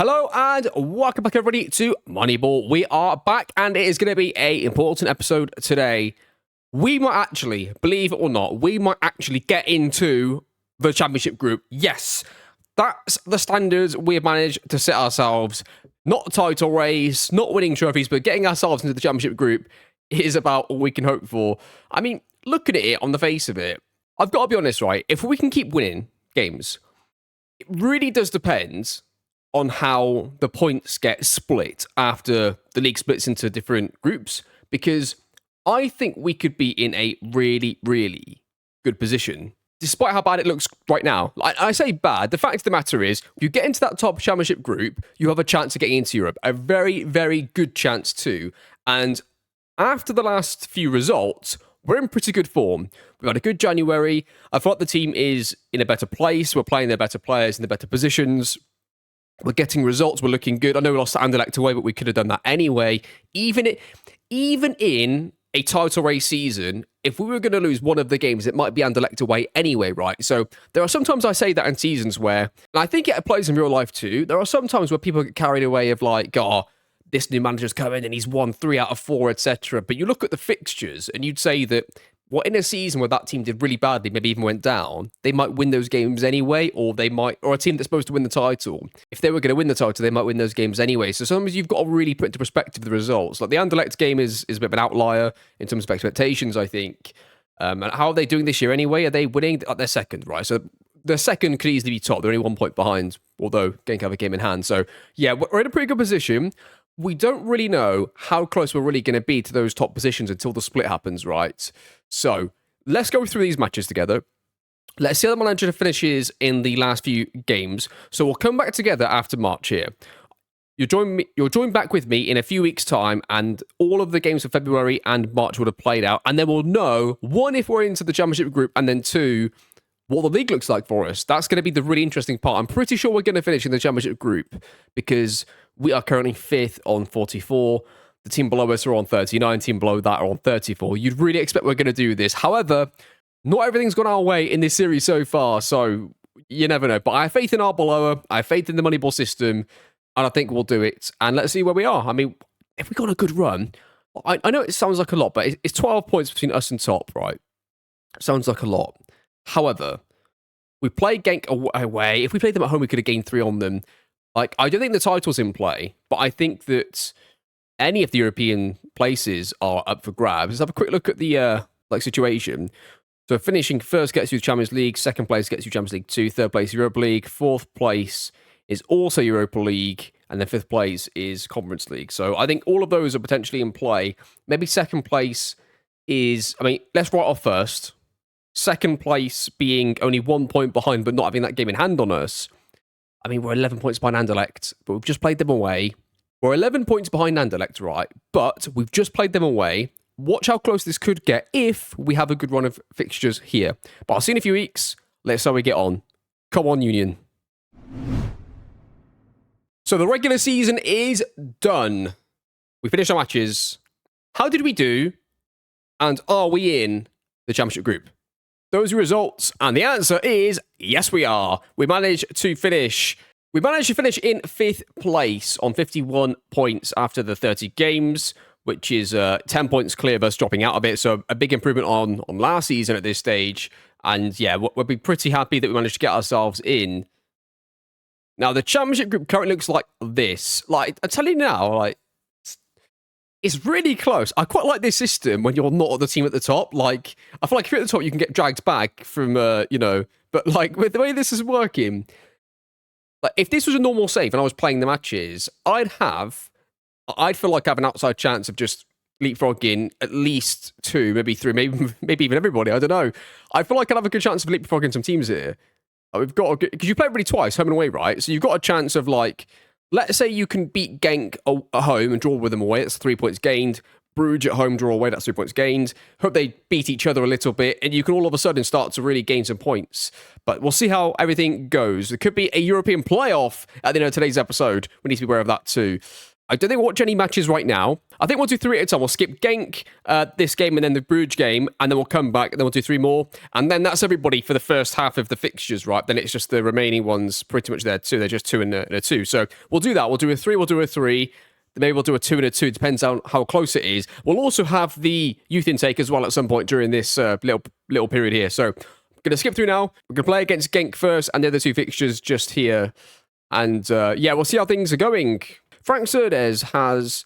Hello and welcome back everybody to Moneyball. We are back and it is going to be an important episode today. We might actually, believe it or not, we might actually get into the championship group. Yes, that's the standards we have managed to set ourselves. Not a title race, not winning trophies, but getting ourselves into the championship group is about all we can hope for. I mean, looking at it on the face of it, I've got to be honest, right? If we can keep winning games, it really does depend on how the points get split after the league splits into different groups, because I think we could be in a really, really good position, despite how bad it looks right now. I say bad, the fact of the matter is, if you get into that top championship group, you have a chance of getting into Europe. A very, very good chance too. And after the last few results, we're in pretty good form. We've had a good January. I feel like the team is in a better place. We're playing their better players in the better positions. We're getting results. We're looking good. I know we lost to Anderlecht away, but we could have done that anyway. Even in a title race season, if we were going to lose one of the games, it might be Anderlecht away anyway, right? So there are sometimes I say that in seasons where, and I think it applies in real life too, there are some times where people get carried away of like, oh, this new manager's come in and he's won 3 out of 4, etc. But you look at the fixtures and you'd say that, well, in a season where that team did really badly, maybe even went down, they might win those games anyway, or a team that's supposed to win the title, if they were going to win the title, they might win those games anyway. So sometimes you've got to really put into perspective the results. Like the Anderlecht game is a bit of an outlier in terms of expectations, I think. And how are they doing this year anyway? Are they winning? They're second, right? So the second could easily be top. They're only 1 point behind, although Genk have a game in hand. So yeah, we're in a pretty good position. We don't really know how close we're really going to be to those top positions until the split happens, right? So let's go through these matches together. Let's see how the manager finishes in the last few games. So we'll come back together after March here. You'll join back with me in a few weeks' time, and all of the games for February and March would have played out, and then we'll know, 1, if we're into the championship group, and then 2, what the league looks like for us. That's going to be the really interesting part. I'm pretty sure we're going to finish in the championship group because we are currently 5th on 44. The team below us are on 39. Team below that are on 34. You'd really expect we're going to do this. However, not everything's gone our way in this series so far, so you never know. But I have faith in our belower. I have faith in the Moneyball system, and I think we'll do it. And let's see where we are. I mean, if we got a good run, I know it sounds like a lot, but it's 12 points between us and top, right? Sounds like a lot. However, we play Genk away. If we played them at home, we could have gained 3 on them. Like, I don't think the title's in play, but I think that any of the European places are up for grabs. Let's have a quick look at the situation. So finishing first gets you Champions League, second place gets you Champions League 2, third place Europa League, fourth place is also Europa League, and then fifth place is Conference League. So I think all of those are potentially in play. Maybe second place is, I mean, let's write off first. Second place being only 1 point behind, but not having that game in hand on us. I mean, we're 11 points behind Anderlecht, but we've just played them away. We're 11 points behind Anderlecht, right? But we've just played them away. Watch how close this could get if we have a good run of fixtures here. But I'll see you in a few weeks. Let's see how we get on. Come on, Union. So the regular season is done. We finished our matches. How did we do? And are we in the championship group? Those are results, and the answer is yes, we are. We managed to finish in 5th place on 51 points after the 30 games, which is 10 points clear of us dropping out of it. So a big improvement on last season at this stage. And yeah, we'll be pretty happy that we managed to get ourselves in. Now, the championship group currently looks like this. Like, I tell you now, like, it's really close. I quite like this system when you're not at the team at the top. Like, I feel like if you're at the top, you can get dragged back from, but like with the way this is working, like if this was a normal save and I was playing the matches, I'd feel like I have an outside chance of just leapfrogging at least 2, maybe 3, maybe even everybody. I don't know. I feel like I'd have a good chance of leapfrogging some teams here. We've got because you play really twice, home and away, right? So you've got a chance of like, let's say you can beat Genk at home and draw with them away. That's 3 points gained. Bruges at home, draw away. That's 3 points gained. Hope they beat each other a little bit, and you can all of a sudden start to really gain some points. But we'll see how everything goes. There could be a European playoff at the end of today's episode. We need to be aware of that too. I don't think we'll watch any matches right now. I think we'll do 3 at a time. We'll skip Genk, this game, and then the Bruges game, and then we'll come back, and then we'll do 3 more. And then that's everybody for the first half of the fixtures, right? Then it's just the remaining ones pretty much there too. They're just 2 and a 2. So we'll do that. We'll do a 3, we'll do a 3. Maybe we'll do a 2 and a 2. Depends on how close it is. We'll also have the youth intake as well at some point during this little period here. So I'm going to skip through now. We're going to play against Genk first, and the other 2 fixtures just here. And yeah, we'll see how things are going. Frank Cerdes has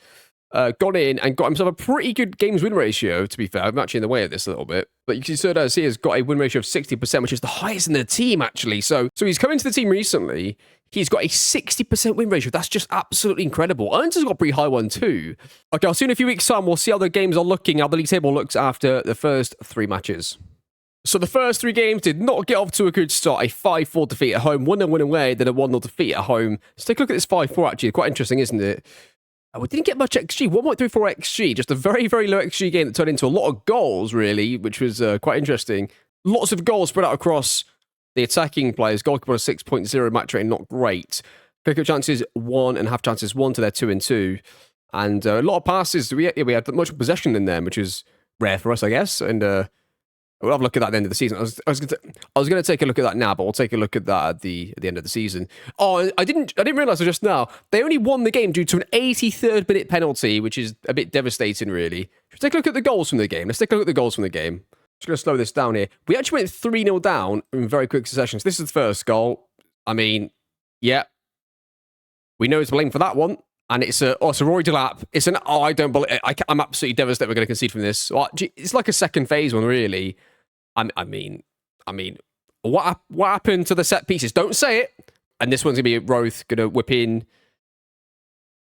gone in and got himself a pretty good games win ratio, to be fair. I'm actually in the way of this a little bit. But you can see Cerdes here has got a win ratio of 60%, which is the highest in the team, actually. So he's come into the team recently. He's got a 60% win ratio. That's just absolutely incredible. Ernst has got a pretty high one too. Okay, I'll see you in a few weeks' time. We'll see how the games are looking, how the league table looks after the first 3 matches. So the first 3 games did not get off to a good start. A 5-4 defeat at home, 1-0 win away, then a 1-0 defeat at home. Let's take a look at this 5-4 actually. Quite interesting, isn't it? We didn't get much XG, 1.34 XG. Just a very, very low XG game that turned into a lot of goals, really, which was quite interesting. Lots of goals spread out across the attacking players. Goalkeeper on a 6.0, match rating not great. Quick chances, 1, and half chances, 1 to their 2 and 2. And a lot of passes. We had much possession in them, which is rare for us, I guess. And we'll have a look at that at the end of the season. I was going to take a look at that now, but we'll take a look at that at the end of the season. Oh, I didn't realise just now. They only won the game due to an 83rd minute penalty, which is a bit devastating, really. Let's take a look at the goals from the game. Just going to slow this down here. We actually went 3-0 down in very quick succession. So this is the first goal. I mean, yeah. We know it's blamed for that one. And it's a Roy Delap. I don't believe I'm absolutely devastated we're going to concede from this. It's like a second phase one, really. I mean, what happened to the set pieces? Don't say it. And this one's going to be Roth going to whip in.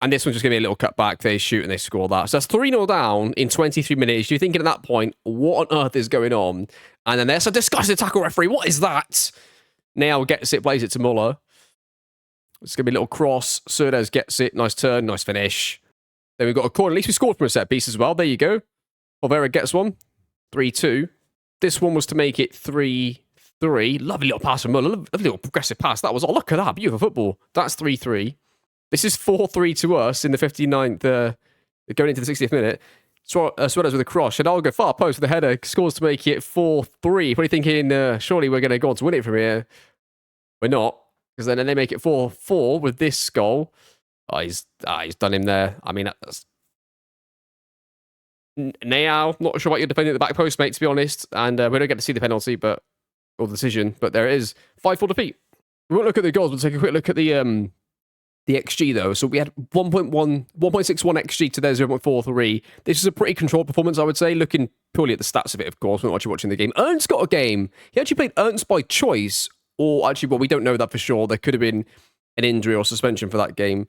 And this one's just going to be a little cutback. They shoot and they score that. So that's 3-0 down in 23 minutes. You're thinking at that point, what on earth is going on? And then there's a disgusting tackle referee. What is that? Now gets it, plays it to Muller. It's going to be a little cross. Cerdes gets it. Nice turn. Nice finish. Then we've got a corner. At least we scored from a set piece as well. There you go. Olvera gets one. 3-2. This one was to make it 3-3. Lovely little pass from Muller. Lovely little progressive pass. That was, oh, look at that. Beautiful football. That's 3-3. This is 4-3 to us in the 59th, going into the 60th minute. Suarez with a cross. Hidalgo far post with a header. Scores to make it 4-3. Probably thinking, surely we're going to go on to win it from here. We're not. Because then they make it 4-4 with this goal. Oh, he's done him there. I mean, that's... Now, not sure what you're defending at the back post, mate, to be honest. And we don't get to see the penalty, or the decision, but there it is. 5-4 defeat. We won't look at the goals, we'll take a quick look at the XG, though. So we had 1.61 XG to their 0.43. This is a pretty controlled performance, I would say, looking purely at the stats of it, of course. We're not actually watching the game. Ernst got a game. He actually played Ernst by choice, or actually, well, we don't know that for sure. There could have been an injury or suspension for that game.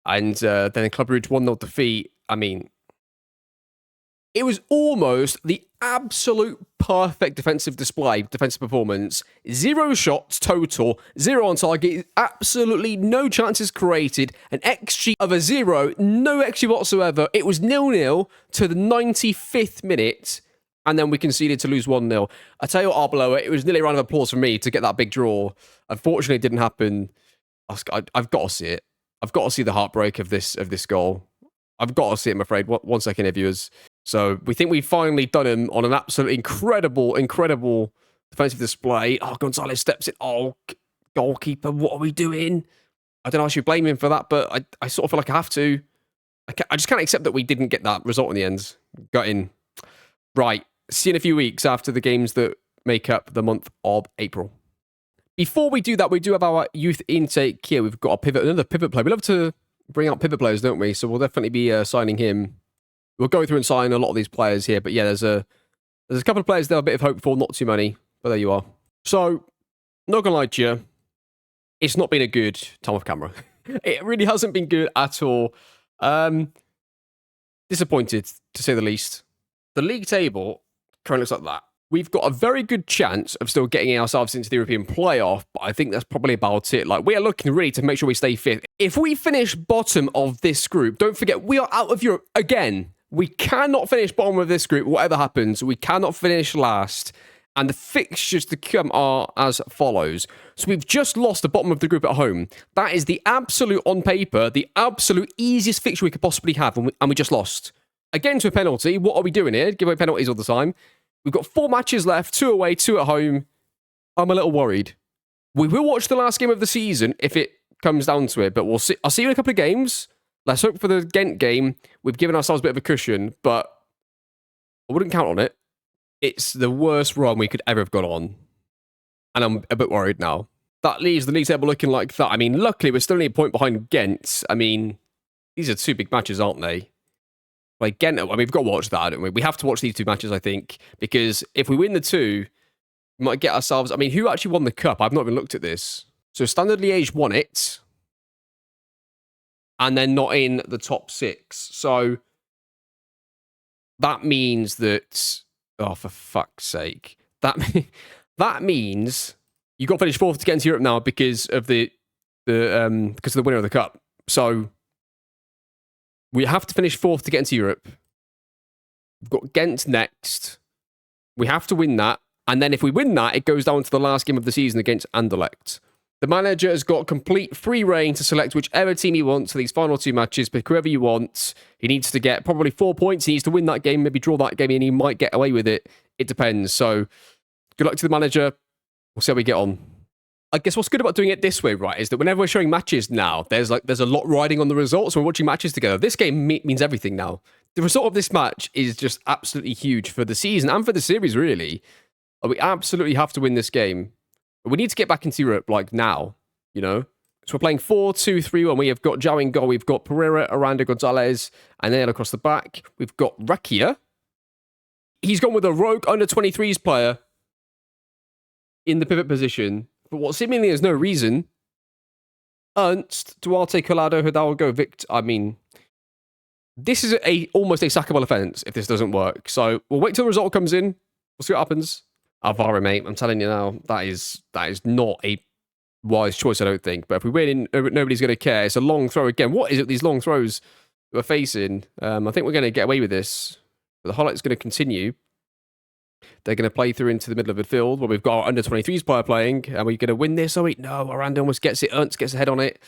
And then Club Brugge 1-0 defeat. I mean, it was almost the absolute perfect defensive performance. 0 shots total, 0 on target, absolutely no chances created, an XG of a 0, no XG whatsoever. It was 0-0 to the 95th minute, and then we conceded to lose 1-0. I tell you what, Arbeloa, it was nearly a round of applause for me to get that big draw. Unfortunately, it didn't happen. I've got to see it. I've got to see the heartbreak of this goal. I've got to see it, I'm afraid. 1 second here, viewers. So we think we've finally done him on an absolutely incredible defensive display. Oh, Gonzalez steps in. Oh, goalkeeper, what are we doing? I don't know if I should blame him for that, but I sort of feel like I have to. I just can't accept that we didn't get that result in the end. Got in. Right. See you in a few weeks after the games that make up the month of April. Before we do that, we do have our youth intake here. We've got another pivot player. We love to bring out pivot players, don't we? So we'll definitely be signing him. We'll go through and sign a lot of these players here. But yeah, there's a couple of players there a bit of hope for, not too many. But there you are. So, not going to lie to you, it's not been a good time off camera. It really hasn't been good at all. Disappointed, to say the least. The league table currently looks like that. We've got a very good chance of still getting ourselves into the European playoff, but I think that's probably about it. Like, we are looking really to make sure we stay fifth. If we finish bottom of this group, don't forget, we are out of Europe again. We cannot finish bottom of this group, whatever happens. We cannot finish last. And the fixtures to come are as follows. So we've just lost the bottom of the group at home. That is the absolute, on paper, the absolute easiest fixture we could possibly have, and we just lost. Again, to a penalty. What are we doing here? Give away penalties all the time. We've got 4 matches left, 2 away, 2 at home. I'm a little worried. We will watch the last game of the season if it comes down to it, but we'll see. I'll see you in a couple of games. Let's hope for the Ghent game. We've given ourselves a bit of a cushion, but I wouldn't count on it. It's the worst run we could ever have got on. And I'm a bit worried now. That leaves the league table looking like that. I mean, luckily, we're still only a point behind Ghent. I mean, these are 2 big matches, aren't they? Like, Ghent, I mean, we've got to watch that, don't we? We have to watch these 2 matches, I think, because if we win the 2, we might get ourselves... I mean, who actually won the cup? I've not even looked at this. So, Standard Liège won it, and they're not in the top 6. So, that means that... Oh, for fuck's sake. That means you got to finish 4th to get into Europe now because of the winner of the cup. So we have to finish 4th to get into Europe. We've got Ghent next. We have to win that. And then if we win that, it goes down to the last game of the season against Anderlecht. The manager has got complete free reign to select whichever team he wants for these final 2 matches. Pick whoever you want. He needs to get probably 4 points. He needs to win that game, maybe draw that game, and he might get away with it. It depends. So, good luck to the manager. We'll see how we get on. I guess what's good about doing it this way, right, is that whenever we're showing matches now, there's a lot riding on the results. We're watching matches together. This game means everything now. The result of this match is just absolutely huge for the season and for the series, really. We absolutely have to win this game. We need to get back into Europe, like, now, you know? So we're playing 4-2-3-1. We have got Zhao in goal. We've got Pereira, Aranda, Gonzalez, and then across the back, we've got Rakia. He's gone with a rogue under-23s player in the pivot position. But what seemingly is no reason. Ernst, Duarte, Collado, Hidalgo, Victor. I mean, this is almost a sackable offence if this doesn't work. So we'll wait till the result comes in. We'll see what happens. Alvaro, mate, I'm telling you now, that is not a wise choice, I don't think. But if we win, nobody's going to care. It's a long throw again. What is it with these long throws we're facing? I think we're going to get away with this. But the highlight's going to continue. They're going to play through into the middle of the field where we've got our under-23s player playing. Are we going to win this? Oh, wait, no. Aranda almost gets it. Ernst gets a head on it.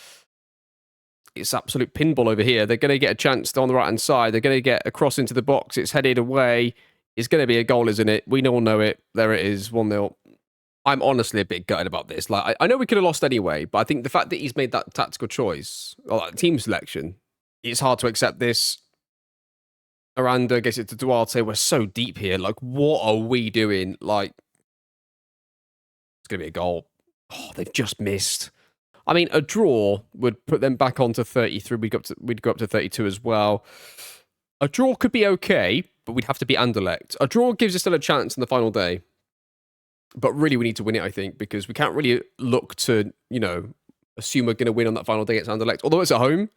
It's absolute pinball over here. They're going to get a chance on the right-hand side. They're going to get across into the box. It's headed away. It's going to be a goal, isn't it? We all know it. There it is, 1-0. I'm honestly a bit gutted about this. Like, I know we could have lost anyway, but I think the fact that he's made that tactical choice, or that team selection, it's hard to accept this. Aranda gets it to Duarte. We're so deep here. Like, what are we doing? Like, it's going to be a goal. Oh, they've just missed. I mean, a draw would put them back onto 33. We'd go up to 32 as well. A draw could be okay, but we'd have to beat Anderlecht. A draw gives us still a chance in the final day. But really, we need to win it, I think, because we can't really look to, you know, assume we're going to win on that final day against Anderlecht, although it's at home.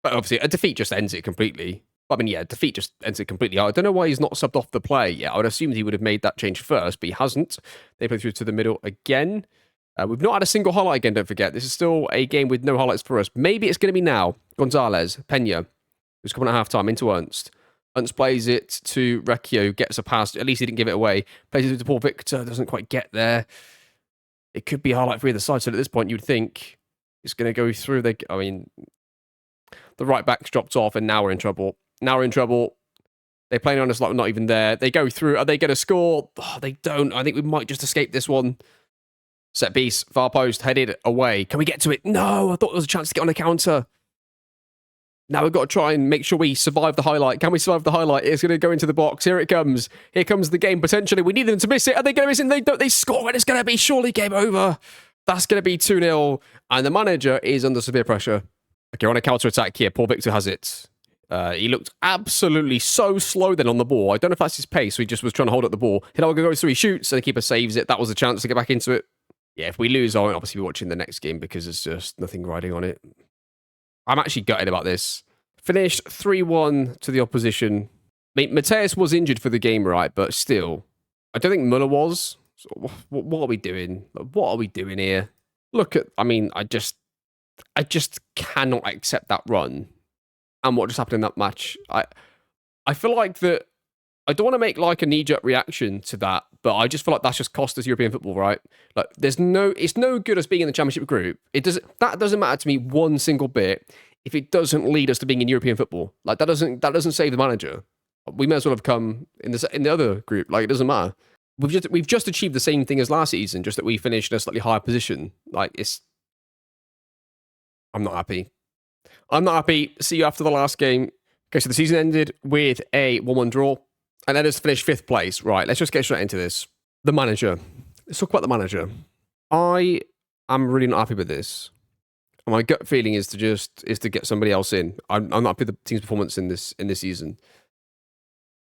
But obviously, a defeat just ends it completely. I mean, yeah, defeat just ends it completely. I don't know why he's not subbed off the play yet. I would assume he would have made that change first, but he hasn't. They play through to the middle again. We've not had a single highlight again, don't forget. This is still a game with no highlights for us. Maybe it's going to be now. Gonzalez, Pena, who's coming at half-time, into Ernst. Ernst plays it to Recchio, gets a pass. At least he didn't give it away. Plays it to Paul Victor, doesn't quite get there. It could be a highlight for either side. So at this point, you'd think it's going to go through. The right back's dropped off, and now we're in trouble. They're playing on us like we're not even there. They go through. Are they going to score? Oh, they don't. I think we might just escape this one. Set piece, far post, headed away. Can we get to it? No, I thought there was a chance to get on a counter. Now we've got to try and make sure we survive the highlight. Can we survive the highlight? It's going to go into the box. Here it comes. Here comes the game, potentially. We need them to miss it. Are they going to miss it? They don't. They score, and it's going to be surely game over. That's going to be 2-0, and the manager is under severe pressure. Okay, we're on a counter-attack here. Paul Victor has it. He looked absolutely so slow then on the ball. I don't know if that's his pace, so he just was trying to hold up the ball. Hidalgo goes through, he shoots, and the keeper saves it. That was a chance to get back into it. Yeah, if we lose, I won't obviously be watching the next game because there's just nothing riding on it. I'm actually gutted about this. Finished 3-1 to the opposition. I mean, Mateus was injured for the game, right? But still, I don't think Muller was. So what are we doing? What are we doing here? Look at, I mean, I just cannot accept that run and what just happened in that match. I feel like that I don't want to make like a knee-jerk reaction to that, but I just feel like that's just cost us European football, right? Like, it's no good us being in the Championship group. That doesn't matter to me one single bit if it doesn't lead us to being in European football. Like, that doesn't save the manager. We may as well have come in the other group. Like, it doesn't matter. We've just achieved the same thing as last season, just that we finished in a slightly higher position. Like, I'm not happy. I'm not happy. See you after the last game. Okay, so the season ended with a 1-1 draw. And then it's finished 5th place. Right, let's just get straight into this. The manager. Let's talk about the manager. I am really not happy with this. And my gut feeling is to get somebody else in. I'm not happy with the team's performance in this season.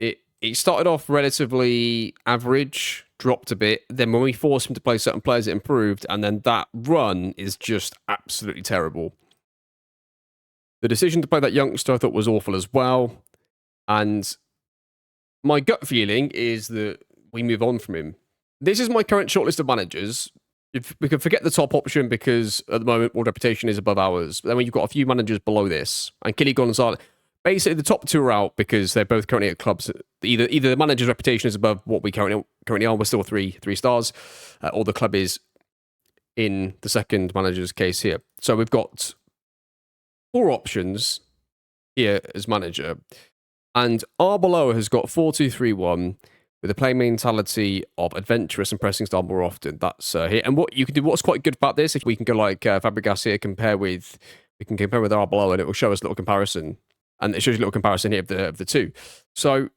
It started off relatively average, dropped a bit. Then when we forced him to play certain players, it improved. And then that run is just absolutely terrible. The decision to play that youngster I thought was awful as well. And my gut feeling is that we move on from him. This is my current shortlist of managers. If we can forget the top option because at the moment, World Reputation is above ours. But then when you've got a few managers below this, and Killy Gonzalez, basically the top two are out because they're both currently at clubs. Either the manager's reputation is above what we currently are. We're still three stars, or the club is in the second manager's case here. So we've got 4 options here as manager. And Arbeloa has got 4-2-3-1 with a play mentality of adventurous and pressing style more often. That's here. And what you can do, what's quite good about this, if we can go like Fabregas here, we can compare with Arbeloa, and it will show us a little comparison. And it shows you a little comparison here of the two. So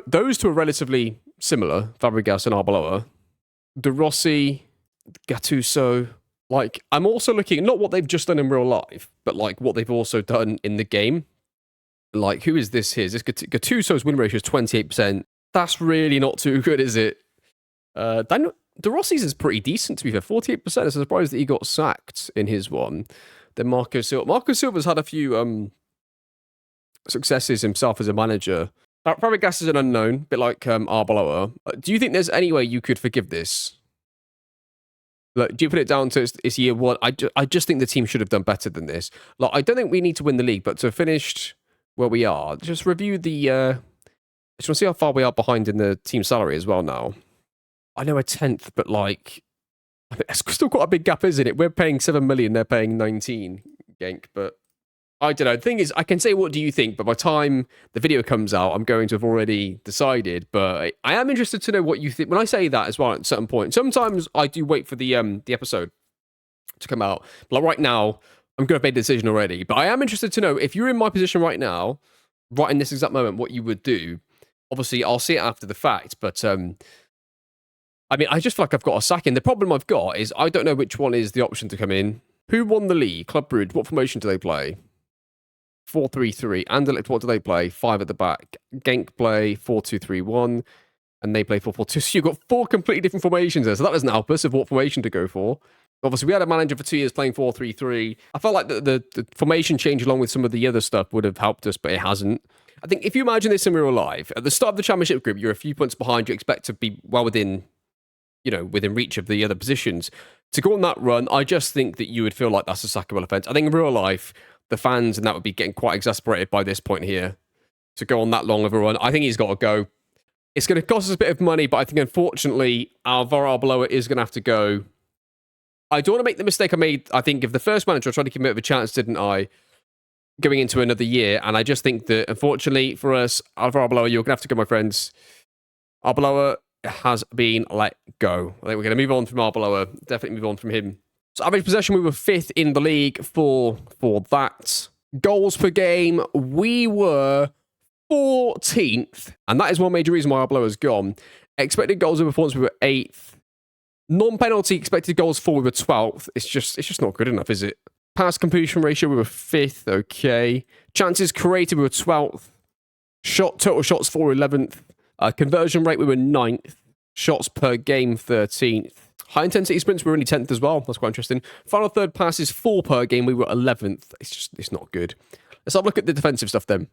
those two are relatively similar, Fabregas and Arbeloa. De Rossi, Gattuso. Like, I'm also looking, not what they've just done in real life, but like what they've also done in the game. Like, who is this here? This Gattuso's win ratio is 28%. That's really not too good, is it? De Rossi's is pretty decent, to be fair. 48%. I'm surprised that he got sacked in his one. Then Marco Silva. Marco Silva's had a few successes himself as a manager. Fabregas is an unknown, a bit like Arbeloa. Do you think there's any way you could forgive this? Like, do you put it down to it's year 1? I just think the team should have done better than this. Like, I don't think we need to win the league, but to have finished where we are, just review the... I just want to see how far we are behind in the team salary as well now. I know we're 10th, but like... I mean, it's still quite a big gap, isn't it? We're paying 7 million, they're paying 19, Genk, but... I don't know. The thing is, I can say, what do you think? But by the time the video comes out, I'm going to have already decided. But I am interested to know what you think. When I say that as well, at a certain point, sometimes I do wait for the episode to come out. Like right now, I'm going to make a decision already. But I am interested to know, if you're in my position right now, right in this exact moment, what you would do. Obviously, I'll see it after the fact. But I mean, I just feel like I've got a sack in. The problem I've got is I don't know which one is the option to come in. Who won the league? Club Brugge. What formation do they play? 4-3-3. Anderlecht, what do they play? 5 at the back. Genk play 4-2-3-1, and they play 4-4-2. So you've got 4 completely different formations there. So that doesn't help us of what formation to go for. Obviously, we had a manager for 2 years playing 4-3-3. I felt like the formation change along with some of the other stuff would have helped us, but it hasn't. I think if you imagine this in real life, at the start of the Championship group, you're a few points behind. You expect to be well within reach of the other positions. To go on that run, I just think that you would feel like that's a sackable offence. I think in real life, the fans and that would be getting quite exasperated by this point here to go on that long of a run. I think he's got to go. It's going to cost us a bit of money, but I think unfortunately Alvaro Arbeloa is going to have to go. I don't want to make the mistake I made, I think, of the first manager. I tried to give him a bit of a chance, didn't I? Going into another year. And I just think that unfortunately for us, Alvaro Arbeloa, you're going to have to go, my friends. Arbeloa has been let go. I think we're going to move on from Arbeloa. Definitely move on from him. So average possession, we were 5th in the league for that. Goals per game, we were 14th. And that is one major reason why Arbeloa has gone. Expected goals in performance, we were 8th. Non-penalty expected goals for, we were 12th. It's just not good enough, is it? Pass completion ratio, we were 5th. Okay. Chances created, we were 12th. Total shots for, 11th. Conversion rate, we were 9th. Shots per game, 13th. High intensity sprints, we were only 10th as well. That's quite interesting. Final third passes, 4 per game. We were 11th. It's not good. Let's have a look at the defensive stuff then.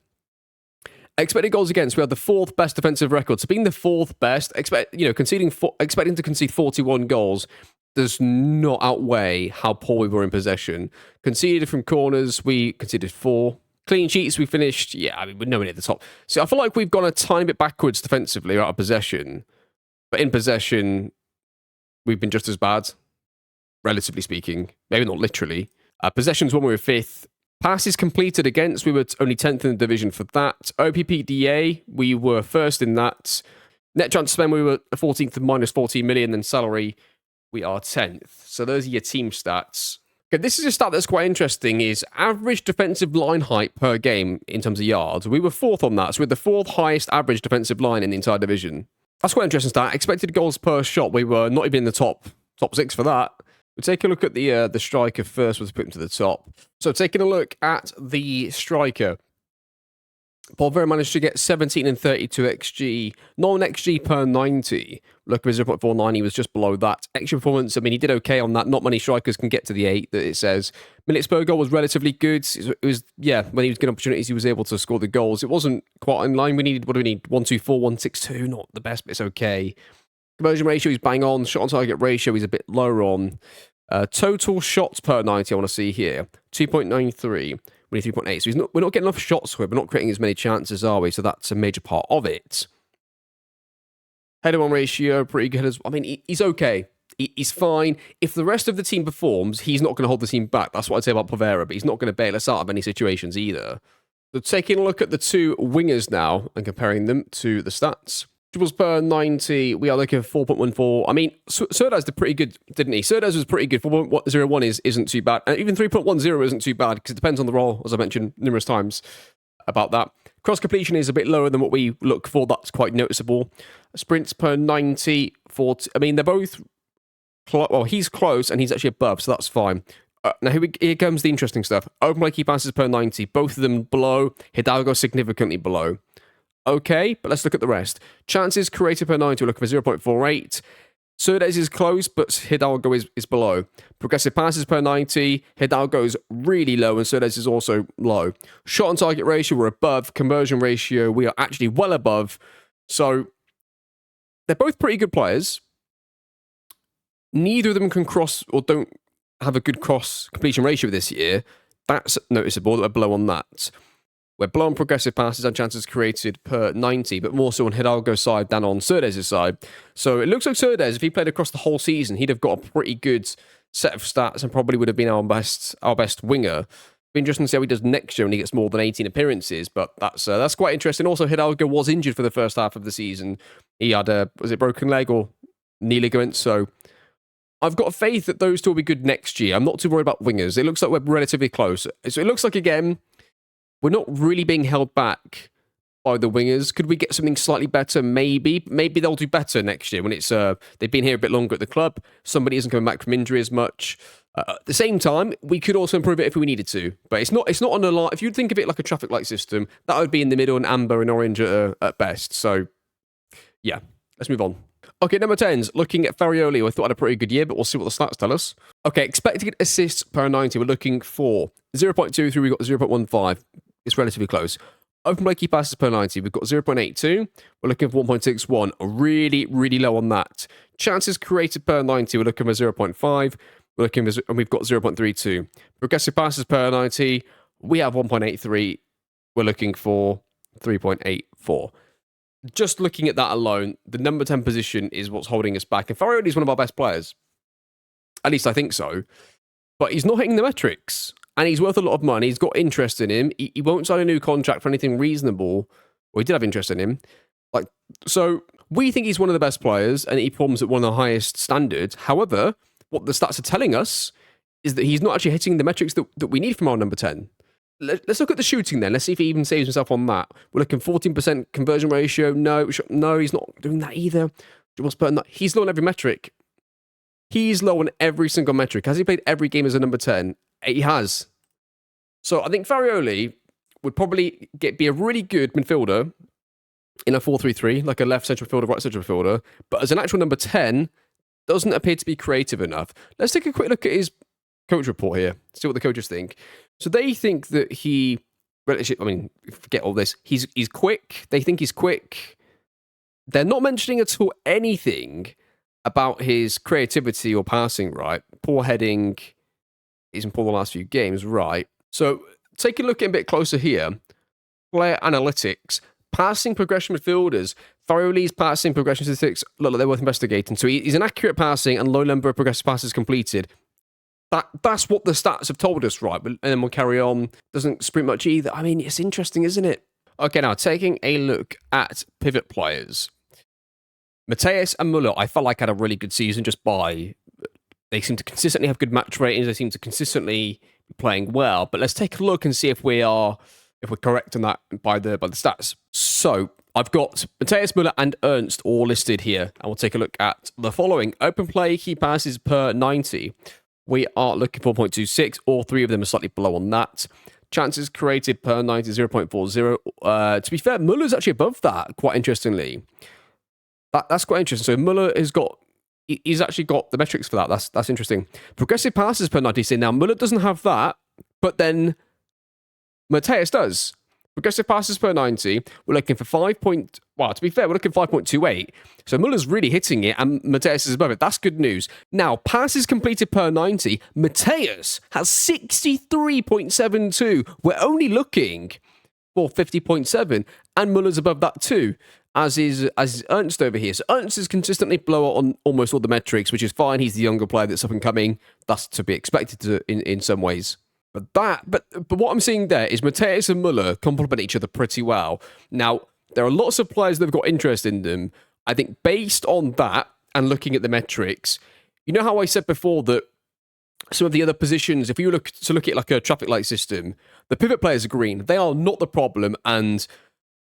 Expected goals against, we had the 4th best defensive record. So being the 4th best, expecting to concede 41 goals does not outweigh how poor we were in possession. Conceded from corners, we conceded 4. Clean sheets, we finished, we're nowhere near the top. So I feel like we've gone a tiny bit backwards defensively out of possession. But in possession, we've been just as bad, relatively speaking. Maybe not literally. Possessions, when we were 5th. Passes completed against, we were only 10th in the division for that. OPPDA, we were 1st in that. Net transfer spend, we were 14th of minus 14 million. And salary, we are 10th. So those are your team stats. Okay, this is a stat that's quite interesting, is average defensive line height per game in terms of yards. We were 4th on that, so we're the 4th highest average defensive line in the entire division. That's quite interesting stat. Expected goals per shot, we were not even in the top 6 for that. We'll take a look at the striker first. We'll put him to the top. So taking a look at the striker. Paul Vera managed to get 17 and 32 XG. Non-XG per 90. Look at 0.49, he was just below that. Extra performance, I mean, he did okay on that. Not many strikers can get to the 8 that it says. Minutes per goal was relatively good. It was, when he was getting opportunities, he was able to score the goals. It wasn't quite in line. What do we need? 124, 162. Not the best, but it's okay. Conversion ratio, he's bang on. Shot on target ratio, he's a bit lower on. Total shots per 90, I want to see here. 2.93. We need 3.8. So we're not getting enough shots for it. We're not creating as many chances, are we? So that's a major part of it. Header-on ratio, pretty good as well. I mean, he's okay. He's fine. If the rest of the team performs, he's not going to hold the team back. That's what I'd say about Pavera, but he's not going to bail us out of any situations either. So taking a look at the two wingers now and comparing them to the stats. Dribbles per 90, we are looking for 4.14. I mean, Serdaz did pretty good, didn't he? Serdaz was pretty good. 4.01 isn't too bad. And even 3.10 isn't too bad, because it depends on the role, as I mentioned numerous times about that. Cross completion is a bit lower than what we look for. That's quite noticeable. Sprints per 90, 40. I mean, they're both, well, he's close and he's actually above, so that's fine. Now, here comes the interesting stuff. Open play key passes per 90, both of them below. Hidalgo significantly below. Okay, but let's look at the rest. Chances created per 90, we're looking for 0.48. Serdaz is close, but Hidalgo is below. Progressive passes per 90, Hidalgo is really low, and Serdaz is also low. Shot on target ratio, we're above. Conversion ratio, we are actually well above. So, they're both pretty good players. Neither of them can cross or don't have a good cross completion ratio this year. That's noticeable that we're below on that. We're below on progressive passes and chances created per 90, but more so on Hidalgo's side than on Serdaz's side. So it looks like Serdaz, if he played across the whole season, he'd have got a pretty good set of stats and probably would have been our best winger. Be interesting to see how he does next year when he gets more than 18 appearances, but that's quite interesting. Also, Hidalgo was injured for the first half of the season. He had was it broken leg or knee ligament? So I've got faith that those two will be good next year. I'm not too worried about wingers. It looks like we're relatively close. So it looks like, again, we're not really being held back by the wingers. Could we get something slightly better? Maybe. Maybe they'll do better next year when it's they've been here a bit longer at the club. Somebody isn't coming back from injury as much. At the same time, we could also improve it if we needed to. But it's not on a lot. If you'd think of it like a traffic light system, that would be in the middle and amber and orange at best. So, yeah, let's move on. Okay, number 10s. Looking at Farioli, I thought had a pretty good year, but we'll see what the stats tell us. Okay, expected assists per 90. We're looking for 0.23. We've got 0.15. It's relatively close. Open play key passes per 90. We've got 0.82. We're looking for 1.61. Really, really low on that. Chances created per 90. We're looking for 0.5. We're looking for, and we've got 0.32. Progressive passes per 90. We have 1.83. We're looking for 3.84. Just looking at that alone, the number 10 position is what's holding us back. And Farioli is one of our best players. At least I think so. But he's not hitting the metrics. And he's worth a lot of money. He's got interest in him. He won't sign a new contract for anything reasonable. Well, he did have interest in him. So we think he's one of the best players, and he performs at one of the highest standards. However, what the stats are telling us is that he's not actually hitting the metrics that we need from our number 10. Let's look at the shooting then. Let's see if he even saves himself on that. We're looking 14% conversion ratio. No, he's not doing that either. He's low on every metric. He's low on every single metric. Has he played every game as a number 10? He has. So I think Farioli would probably be a really good midfielder in a 4-3-3, like a left central midfielder, right central midfielder. But as an actual number 10, doesn't appear to be creative enough. Let's take a quick look at his coach report here. See what the coaches think. So they think that forget all this. He's quick. They think he's quick. They're not mentioning at all anything about his creativity or passing, right? Poor heading. He's in poor the last few games, right? So take a look at a bit closer here. Player analytics, passing progression midfielders. Thoroughly's passing progression statistics look like they're worth investigating. So he's an accurate passing and low number of progressive passes completed. That's what the stats have told us, right? And then we'll carry on. Doesn't sprint much either. I mean, it's interesting, isn't it? Okay, now taking a look at pivot players. Mateus and Muller, I felt like had a really good season just by... They seem to consistently have good match ratings. They seem to consistently be playing well. But let's take a look and see if we're correct on that by the stats. So I've got Mateus, Muller, and Ernst all listed here. And we'll take a look at the following. Open play, key passes per 90. We are looking for 0.26. All three of them are slightly below on that. Chances created per 90, 0.40. To be fair, Muller's actually above that, quite interestingly. That's quite interesting. So Muller he's actually got the metrics for that. That's interesting. Progressive passes per 90. So now Muller doesn't have that, but then Mateus does. Progressive passes per 90. We're looking for to be fair, we're looking 5.28. So Muller's really hitting it, and Mateus is above it. That's good news. Now, passes completed per 90. Mateus has 63.72. We're only looking for 50.7, and Muller's above that too, as is Ernst over here. So Ernst is consistently below on almost all the metrics, which is fine. He's the younger player that's up and coming. That's to be expected in some ways. But what I'm seeing there is Mateus and Muller complement each other pretty well. Now, there are lots of players that have got interest in them. I think based on that and looking at the metrics, you know how I said before that some of the other positions, if you look at like a traffic light system, the pivot players are green. They are not the problem, and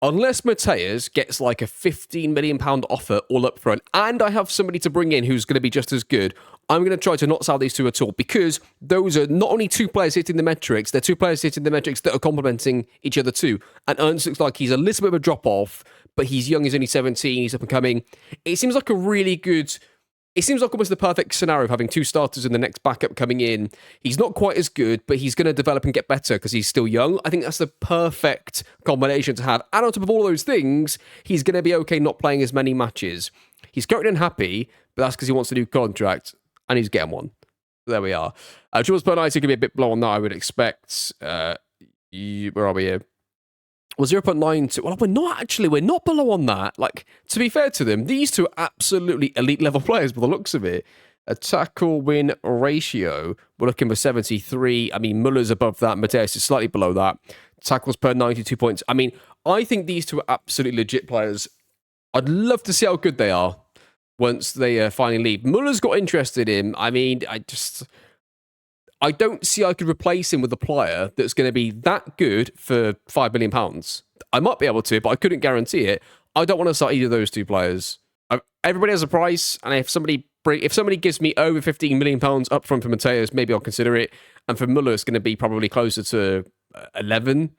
unless Mateus gets like a £15 million offer all up front, and I have somebody to bring in who's going to be just as good, I'm going to try to not sell these two at all, because those are not only two players hitting the metrics, they're two players hitting the metrics that are complementing each other too. And Ernst looks like he's a little bit of a drop-off, but he's young, he's only 17, he's up and coming. It seems like almost the perfect scenario of having two starters and the next backup coming in. He's not quite as good, but he's going to develop and get better because he's still young. I think that's the perfect combination to have. And on top of all those things, he's going to be okay not playing as many matches. He's currently unhappy, but that's because he wants a new contract, and he's getting one. There we are. Jules per 90 could be a bit below on that, I would expect. Where are we here? Well, 0.92. Well, we're not below on that. Like, to be fair to them, these two are absolutely elite level players by the looks of it. A tackle win ratio, we're looking for 73. I mean, Muller's above that. Mateus is slightly below that. Tackles per 92 points. I mean, I think these two are absolutely legit players. I'd love to see how good they are once they finally leave. Muller's got interested in. I mean, I don't see I could replace him with a player that's going to be that good for £5 million. I might be able to, but I couldn't guarantee it. I don't want to start either of those two players. Everybody has a price, and if somebody gives me over £15 million up front for Mateus, maybe I'll consider it. And for Muller, it's going to be probably closer to 11,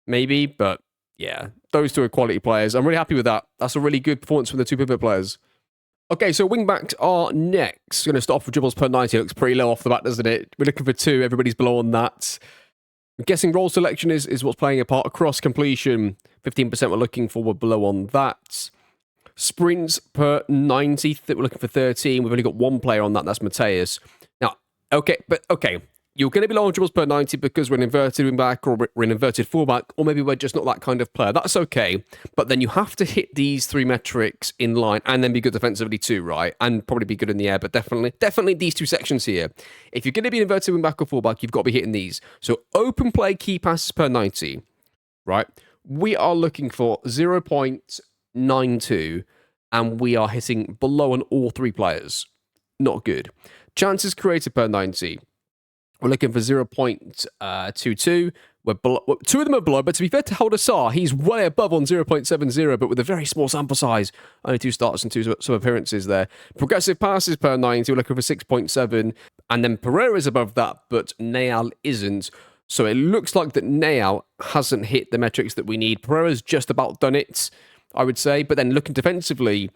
maybe. But yeah, those two are quality players. I'm really happy with that. That's a really good performance from the two pivot players. Okay, so wingbacks are next. Going to start off with dribbles per 90. It looks pretty low off the bat, doesn't it? We're looking for two. Everybody's below on that. I'm guessing role selection is what's playing a part. Across completion, 15% we're looking for. We're below on that. Sprints per 90. We're looking for 13. We've only got one player on that. That's Mateus. Now, okay. You're going to be low on dribbles per 90 because we're an inverted wingback, or we're an inverted fullback, or maybe we're just not that kind of player. That's okay. But then you have to hit these three metrics in line and then be good defensively too, right? And probably be good in the air, but definitely these two sections here. If you're going to be an inverted wingback or fullback, you've got to be hitting these. So open play key passes per 90, right? We are looking for 0.92, and we are hitting below on all three players. Not good. Chances created per 90. We're looking for 0.22. Two of them are below, but to be fair to Haldasar, he's way above on 0.70, but with a very small sample size. Only two starts and some appearances there. Progressive passes per 90, we're looking for 6.7. And then Pereira's above that, but Nayal isn't. So it looks like that Nayal hasn't hit the metrics that we need. Pereira's just about done it, I would say. But then looking defensively,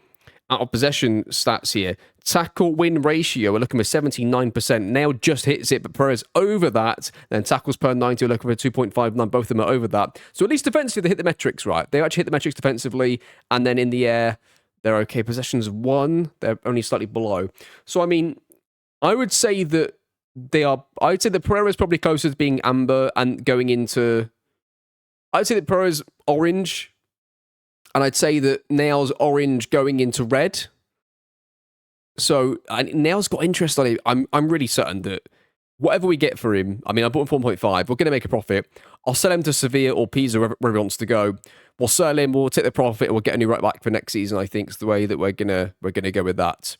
out of possession stats here, tackle win ratio, we're looking for 79%. Nail just hits it, but Pereira's over that. Then tackles per 90, we're looking for 2.59. Both of them are over that. So at least defensively, they hit the metrics right. They actually hit the metrics defensively, and then in the air, they're okay. Possessions 1, they're only slightly below. So, I mean, I would say that they are. I'd say that Pereira is probably closer to being amber and going into. I'd say that Pereira's orange, and I'd say that Nail's orange going into red. So Nail's got interest on it. I'm really certain that whatever we get for him, I mean, I bought him 4.5. We're going to make a profit. I'll sell him to Sevilla or Pisa, wherever he wants to go. We'll sell him. We'll take the profit. And we'll get a new right back for next season. I think is the way that we're gonna go with that.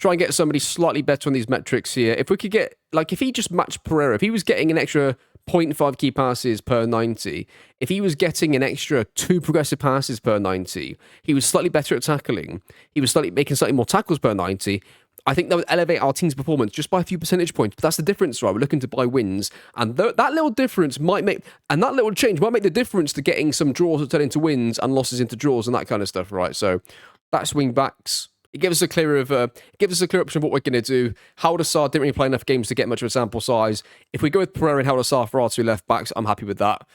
Try and get somebody slightly better on these metrics here. If we could get, like, if he just matched Pereira, if he was getting an extra 0.5 key passes per 90, if he was getting an extra 2 progressive passes per 90, he was slightly better at tackling, he was making slightly more tackles per 90, I think that would elevate our team's performance just by a few percentage points. But that's the difference, right? We're looking to buy wins. And that little difference might make, and that little change might make the difference to getting some draws that turn into wins and losses into draws and that kind of stuff, right? So that's wing backs. It gives us a clear option of what we're going to do. Haldasar didn't really play enough games to get much of a sample size. If we go with Pereira and Haldasar for our 2 left backs, I'm happy with that.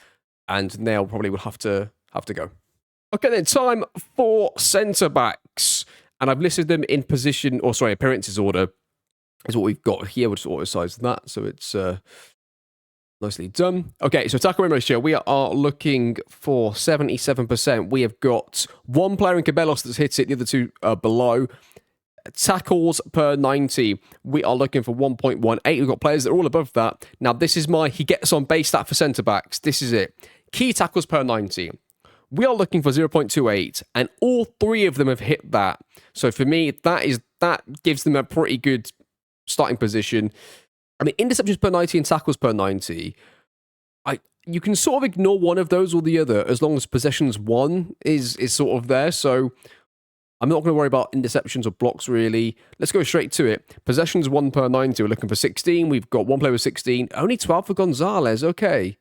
And Nail probably would have to go. Okay, then time for centre backs. And I've listed them in position, or sorry, appearances order is what we've got here. We'll just auto-size that, so it's nicely done. Okay, so tackle win ratio, we are looking for 77%. We have got one player in Cabellos that's hit it, the other two are below. Tackles per 90, we are looking for 1.18. We've got players that are all above that. Now, this is he gets on base stat for centre-backs. This is it. Key tackles per 90. We are looking for 0.28, and all 3 of them have hit that. So for me, that gives them a pretty good starting position. I mean, interceptions per 90 and tackles per 90, you can sort of ignore one of those or the other as long as possessions 1 is sort of there. So I'm not going to worry about interceptions or blocks, really. Let's go straight to it. Possessions 1 per 90, we're looking for 16. We've got 1 player with 16. Only 12 for Gonzalez. Okay.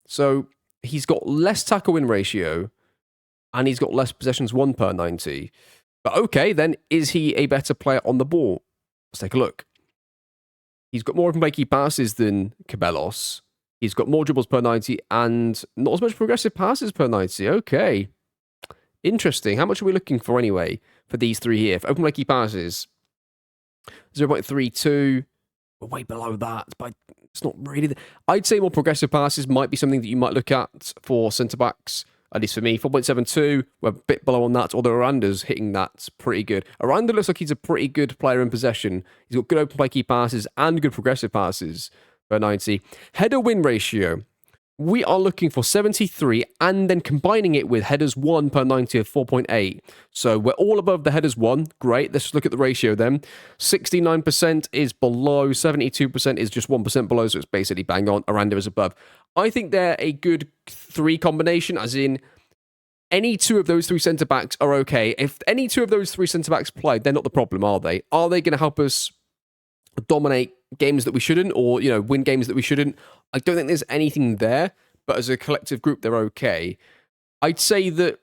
So he's got less tackle win ratio, and he's got less possessions 1 per 90. But okay, then is he a better player on the ball? Let's take a look. He's got more open play key passes than Cabellos. He's got more dribbles per 90 and not as much progressive passes per 90. Okay. Interesting. How much are we looking for anyway for these 3 here? For open play key passes, 0.32. We're way below that, but it's not really. I'd say more progressive passes might be something that you might look at for centre-backs, at least for me. 4.72, we're a bit below on that, although Aranda's hitting that pretty good. Aranda looks like he's a pretty good player in possession. He's got good open play key passes and good progressive passes per 90. Header win ratio, we are looking for 73, and then combining it with headers 1 per 90 of 4.8. So we're all above the headers 1. Great. Let's look at the ratio then. 69% is below, 72% is just 1% below, so it's basically bang on. Aranda is above. I think they're a good 3 combination, as in any 2 of those 3 centre-backs are okay. If any 2 of those 3 centre-backs play, they're not the problem, are they? Are they going to help us dominate games that we shouldn't, or, you know, win games that we shouldn't? I don't think there's anything there, but as a collective group, they're okay. I'd say that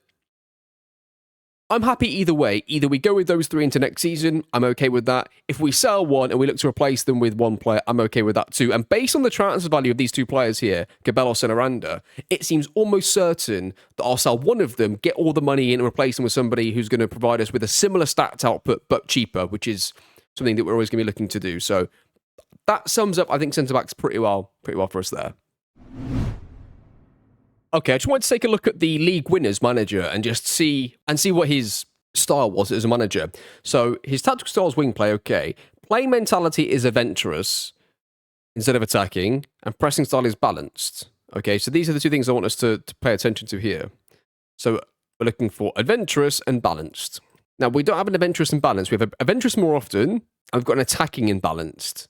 I'm happy either way. Either we go with those 3 into next season, I'm okay with that. If we sell one and we look to replace them with one player, I'm okay with that too. And based on the transfer value of these 2 players here, Cabellos and Aranda, it seems almost certain that I'll sell one of them, get all the money in, and replace them with somebody who's going to provide us with a similar stats output, but cheaper, which is something that we're always going to be looking to do. So that sums up, I think, centre-backs pretty well for us there. Okay, I just wanted to take a look at the league winners manager and just see what his style was as a manager. So his tactical style is wing play, okay. Playing mentality is adventurous instead of attacking, and pressing style is balanced. Okay, so these are the 2 things I want us to pay attention to here. So we're looking for adventurous and balanced. Now, we don't have an adventurous and balanced. We have adventurous more often, and we've got an attacking and balanced.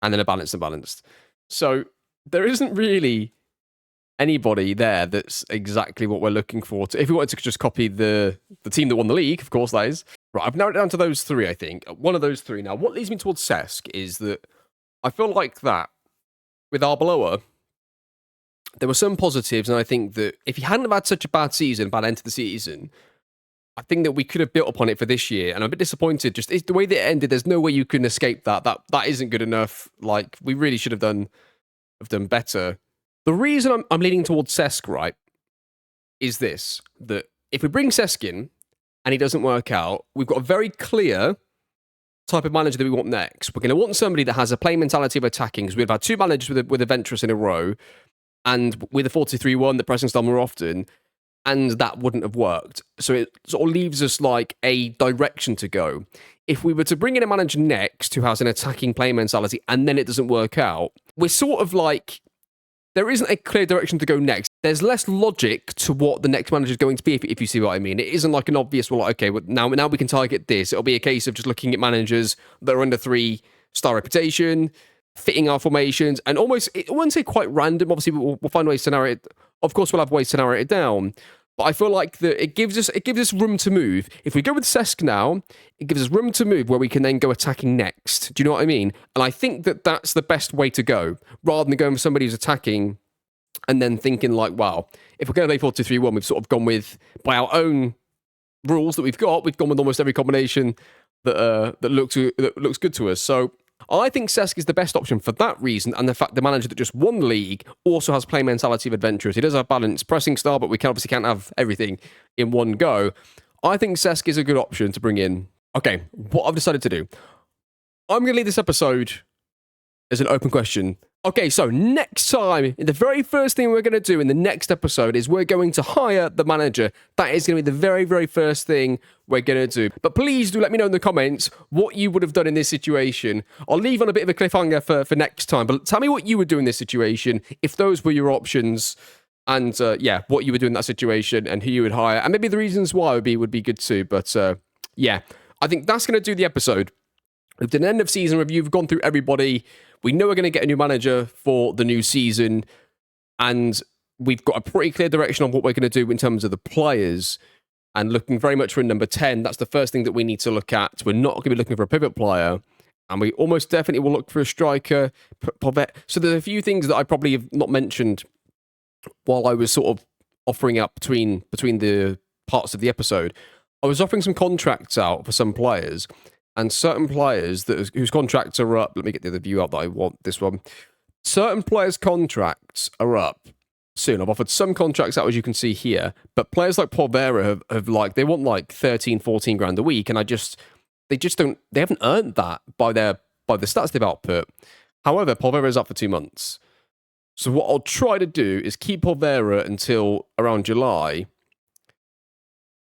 And then a balanced and balanced. So there isn't really anybody there that's exactly what we're looking for. If we wanted to just copy the team that won the league, of course that is. Right, I've narrowed it down to those 3, I think. One of those 3. Now, what leads me towards Cesc is that I feel like that with Arbeloa, there were some positives, and I think that if he hadn't have had such a bad end to the season, I think that we could have built upon it for this year, and I'm a bit disappointed. Just the way that it ended, there's no way you can escape that. That isn't good enough. Like, we really should have done better. The reason I'm leaning towards Cesc, right, is this: that if we bring Cesc in and he doesn't work out, we've got a very clear type of manager that we want next. We're going to want somebody that has a play mentality of attacking, because we've had 2 managers with adventurous in a row, and with a 4-2-3-1, the pressing style more often, and that wouldn't have worked. So it sort of leaves us like a direction to go. If we were to bring in a manager next who has an attacking play mentality and then it doesn't work out, we're sort of like, there isn't a clear direction to go next. There's less logic to what the next manager is going to be, if you see what I mean. It isn't like an obvious, well, okay, well, now we can target this. It'll be a case of just looking at managers that are under 3-star reputation, fitting our formations, and almost, I wouldn't say quite random. Obviously, we'll find ways to narrow it. Of course, we'll have ways to narrow it down. But I feel like it gives us room to move. If we go with Cesc now, it gives us room to move where we can then go attacking next. Do you know what I mean? And I think that that's the best way to go, rather than going for somebody who's attacking and then thinking like, wow, if we're going to play 4-2-3-1, we've sort of gone with, by our own rules that we've gone with almost every combination that looks good to us. So I think Cesc is the best option for that reason, and the fact the manager that just won the league also has play mentality of adventurous. He does have balanced pressing style, but we obviously can't have everything in one go. I think Cesc is a good option to bring in. Okay, what I've decided to do, I'm going to leave this episode as an open question. Okay, so next time, the very first thing we're going to do in the next episode is we're going to hire the manager. That is going to be the very, very first thing we're going to do. But please do let me know in the comments what you would have done in this situation. I'll leave on a bit of a cliffhanger for next time, but tell me what you would do in this situation, if those were your options, and what you would do in that situation and who you would hire, and maybe the reasons why would be good too. But I think that's going to do the episode. We've done an end of season review. We've gone through everybody. We know we're going to get a new manager for the new season, and we've got a pretty clear direction on what we're going to do in terms of the players, and looking very much for number 10. That's the first thing that we need to look at. We're not going to be looking for a pivot player, and we almost definitely will look for a striker. So there's a few things that I probably have not mentioned while I was sort of offering up between the parts of the episode. I was offering some contracts out for some players, and certain players whose contracts are up. Let me get the other view up that I want, this one. Certain players' contracts are up soon. I've offered some contracts out, as you can see here, but players like Polvera have they want like 13, 14 grand a week, and they haven't earned that by the stats they've output. However, Polvera is up for 2 months. So what I'll try to do is keep Polvera until around July,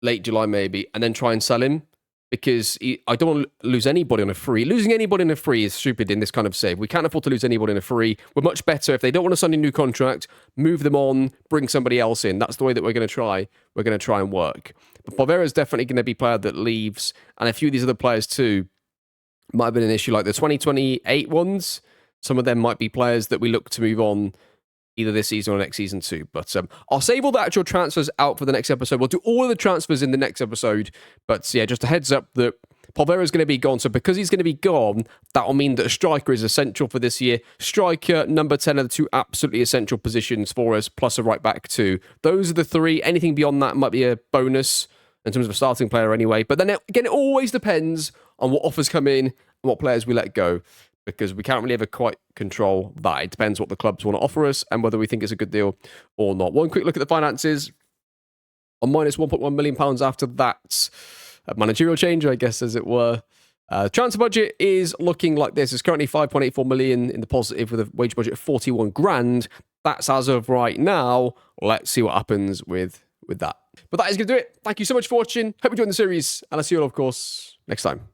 late July maybe, and then try and sell him. Because I don't want to lose anybody on a free. Losing anybody on a free is stupid in this kind of save. We can't afford to lose anybody on a free. We're much better if they don't want to sign a new contract, move them on, bring somebody else in. That's the way that we're going to try. We're going to try and work. But Polvera is definitely going to be a player that leaves, and a few of these other players too might have been an issue. Like the 2028 ones, some of them might be players that we look to move on either this season or next season too. But I'll save all the actual transfers out for the next episode. We'll do all of the transfers in the next episode. But yeah, just a heads up that Polvera is going to be gone. So because he's going to be gone, that will mean that a striker is essential for this year. Striker, number 10 are the 2 absolutely essential positions for us, plus a right back too. Those are the 3. Anything beyond that might be a bonus in terms of a starting player anyway. But then again, it always depends on what offers come in and what players we let go, because we can't really ever quite control that. It depends what the clubs want to offer us and whether we think it's a good deal or not. One quick look at the finances. On minus £1.1 million after that managerial change, I guess, as it were. Transfer budget is looking like this. It's currently 5.84 million in the positive with a wage budget of 41 grand. That's as of right now. Let's see what happens with that. But that is going to do it. Thank you so much for watching. Hope you enjoyed the series, and I'll see you all, of course, next time.